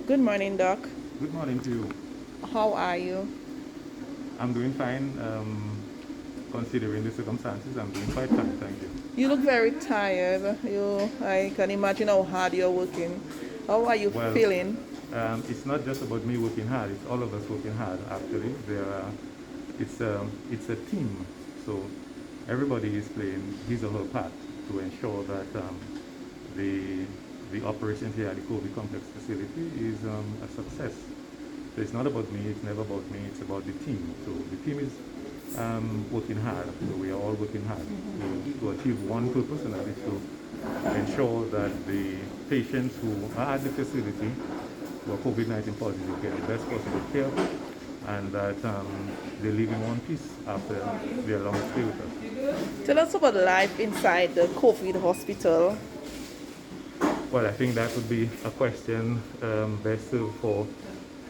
Good morning, Doc. Good morning to you. How are you? I'm doing fine. Considering the circumstances, I'm doing quite fine, thank you. You look very tired. I can imagine how hard you're working. How are you Well, feeling? it's not just about me working hard, it's all of us working hard, actually. It's a team, so everybody is playing his or her part to ensure that the, the operation here at the COVID complex facility is a success. So it's not about me, it's never about me, it's about the team. So the team is working hard. So we are all working hard to achieve one purpose, and that is to ensure that the patients who are at the facility who are COVID-19 positive get the best possible care, and that they live in one piece after their long stay with us. Tell us about life inside the COVID hospital. Well, I think that would be a question best served for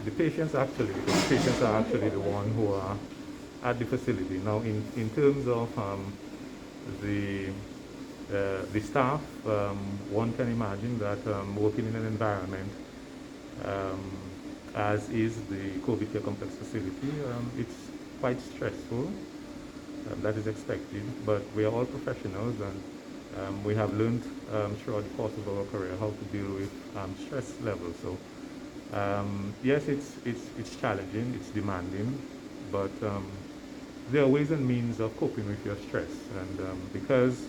the patients actually, because the patients are actually the one who are at the facility. Now, in terms of the, the staff, one can imagine that working in an environment um, as is the COVID care complex facility, it's quite stressful. That is expected, but we are all professionals, and we have learned throughout the course of our career how to deal with stress levels. So yes, it's challenging, it's demanding, but there are ways and means of coping with your stress, and because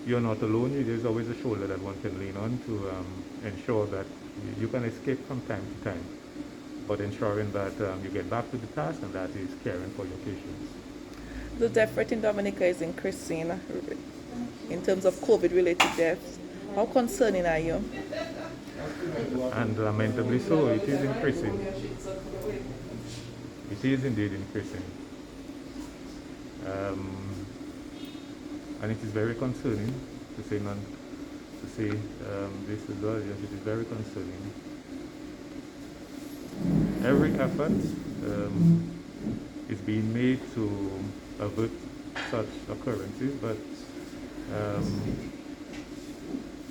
you're not alone, there's always a shoulder that one can lean on to ensure that you can escape from time to time, but ensuring that you get back to the task, and that is caring for your patients. The death rate in Dominica is increasing in terms of COVID related deaths. How concerning are you? And lamentably so, it is increasing. It is indeed increasing. Um, and it is very concerning to say none, to say this as well. Yes, it is very concerning. Every effort is being made to avert such occurrences, but um,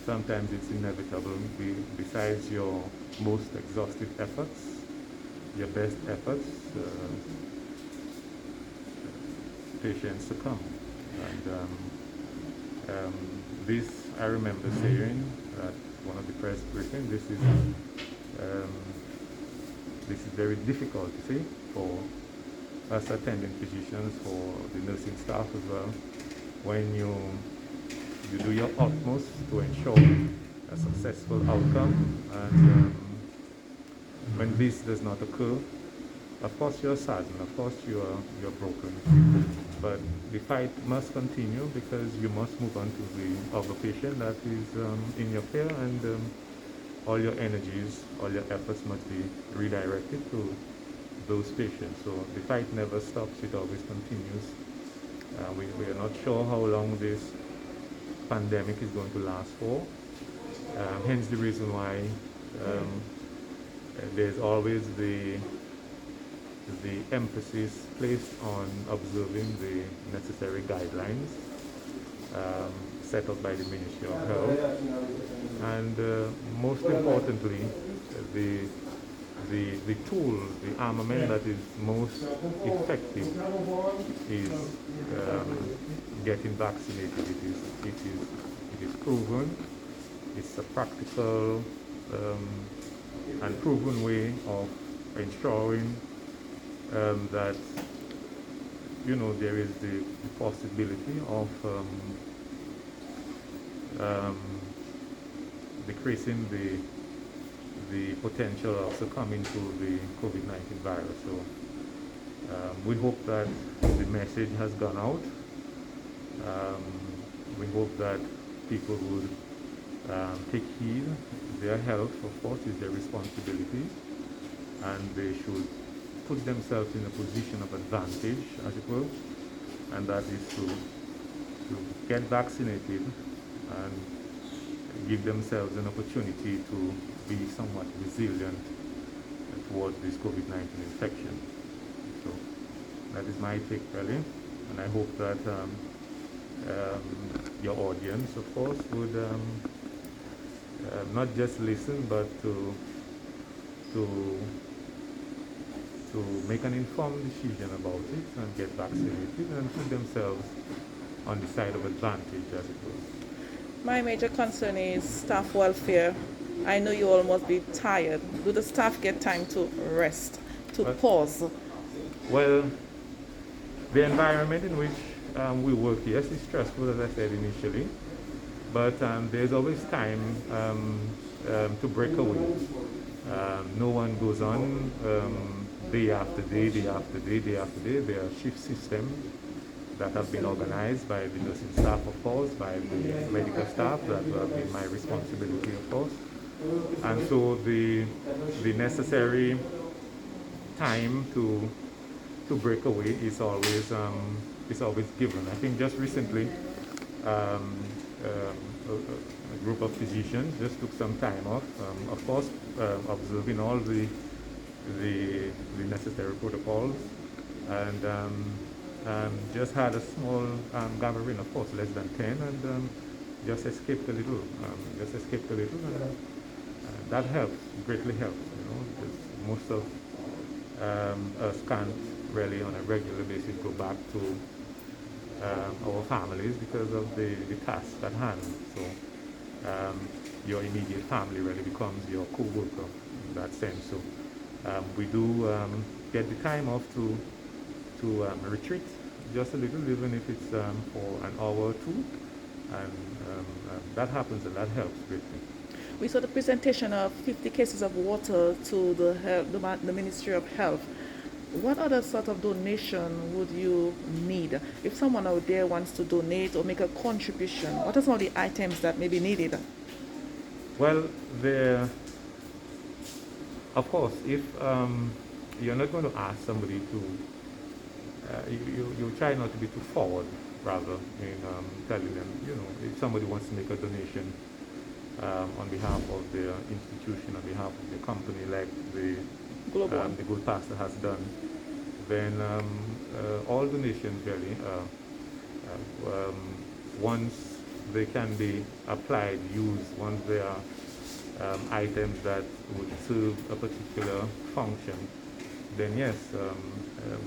sometimes it's inevitable. Besides your most exhaustive efforts, your best efforts, patients succumb. And this, I remember saying at one of the press briefings, um, this is very difficult, you see, for us attending physicians, for the nursing staff as well, when you do your utmost to ensure a successful outcome, and when this does not occur, of course you're saddened, of course you're broken, but the fight must continue because you must move on to the other patient that is in your care, and all your energies, all your efforts must be redirected to those patients. So the fight never stops, it always continues. We are not sure how long this pandemic is going to last for. Hence the reason why there's always the emphasis placed on observing the necessary guidelines set up by the Ministry of Health, and most importantly, the the tool, the armament that is most effective is getting vaccinated. It is proven. It's a practical and proven way of ensuring that there is the possibility of um, decreasing the potential of succumbing to the COVID-19 virus. So we hope that the message has gone out. We hope that people would take heed. Their health, of course, is their responsibility, and they should put themselves in a position of advantage, as it were, and that is to get vaccinated and give themselves an opportunity to be somewhat resilient towards this COVID-19 infection. So that is my take, really, and I hope that your audience, of course, would not just listen, but to to make an informed decision about it and get vaccinated and put themselves on the side of advantage, as it were. My major concern is staff welfare. I know you all must be tired. Do the staff get time to rest, to But, pause? well, the environment in which we work, yes, is stressful, as I said initially, but there's always time to break away. No one goes on day after day, day after day, day after day. There are shift systems that have been organized by the nursing staff, of course, by the medical staff, that have been my responsibility, of course. And so the necessary time to break away is always given. I think just recently, a group of physicians just took some time off, of course, observing all the necessary protocols, and just had a small gathering, of course, less than 10, and just escaped a little, and that helps, greatly helps, because most of us can't really on a regular basis go back to our families because of the task at hand. So your immediate family really becomes your co-worker in that sense. So we do get the time off to retreat just a little, even if it's for an hour or two, and that happens and that helps greatly. We saw the presentation of 50 cases of water to the Ministry of Health. What other sort of donation would you need? If someone out there wants to donate or make a contribution, what are some of the items that may be needed? Well, of course, if you're not going to ask somebody to, you try not to be too forward, rather, in telling them, if somebody wants to make a donation on behalf of their institution, on behalf of the company, like the good pastor has done, then all donations really, once they can be applied, used, once they are items that would serve a particular function, then yes,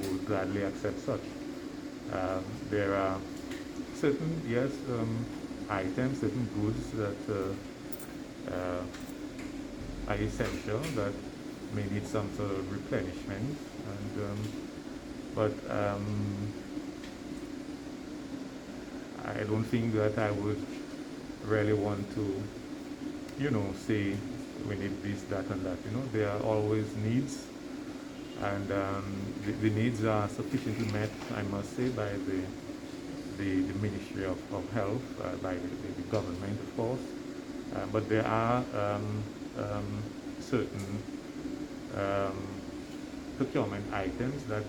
we would gladly accept such. There are certain, yes, items, certain goods that are essential, that may need some sort of replenishment, and but I don't think that I would really want to, say we need this, that, and that. There are always needs, and the needs are sufficiently met, I must say, by the Ministry of Health, by the government, of course. But there are certain procurement items that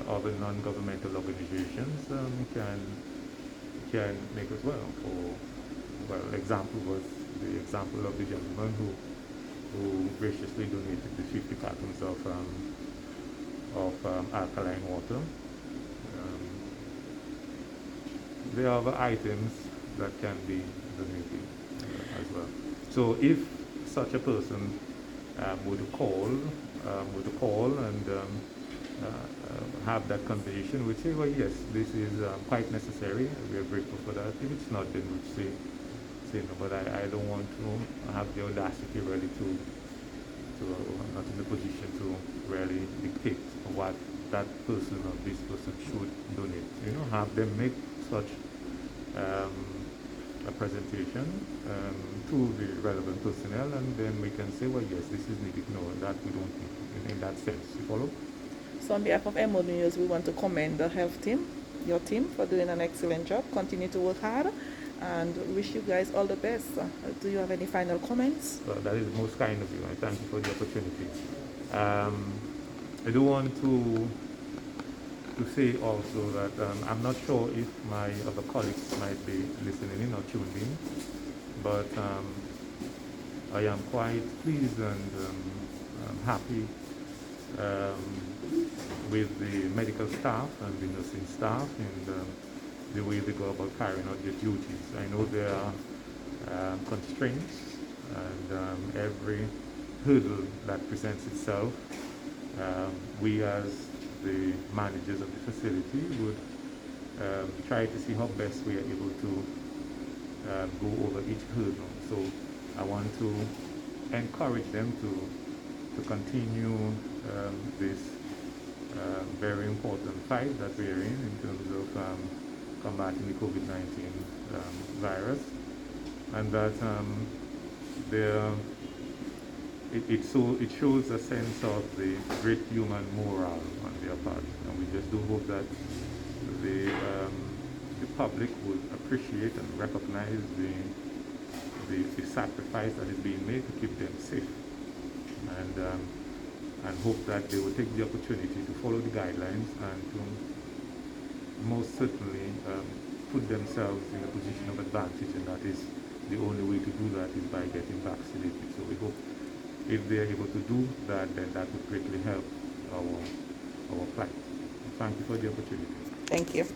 other non-governmental organizations can make as well. Example was the example of the gentleman who graciously donated the 50 cartons of alkaline water. There are other items that can be donated as well. So if such a person were to call and have that conversation, we'd say, well, yes, this is quite necessary. We are grateful for that. If it's not, then we'd say no. But I don't want to have the audacity really to I'm not in the position to really dictate what that person or this person should donate. Have them make such a presentation to the relevant personnel, and then we can say, well, yes, this is needed. No, that we don't need in that sense. You follow? So on behalf of Emonews, we want to commend the health team, your team, for doing an excellent job. Continue to work hard, and wish you guys all the best. Do you have any final comments? Well, that is most kind of you, and thank you for the opportunity. I do want to say also that I'm not sure if my other colleagues might be listening in or tuned in, but I am quite pleased and happy with the medical staff and the nursing staff and the way they go about carrying out their duties. I know there are constraints, and every hurdle that presents itself, we as the managers of the facility would try to see how best we are able to go over each hurdle. So I want to encourage them to continue this very important fight that we are in terms of combating the COVID-19 virus, and that it shows a sense of the great human moral on their part, and we just do hope that the public would appreciate and recognize the sacrifice that is being made to keep them safe, and hope that they will take the opportunity to follow the guidelines and to most certainly put themselves in a position of advantage, and that is the only way to do that is by getting vaccinated. So we hope if they are able to do that, then that would greatly help our plight. Thank you for the opportunity. Thank you.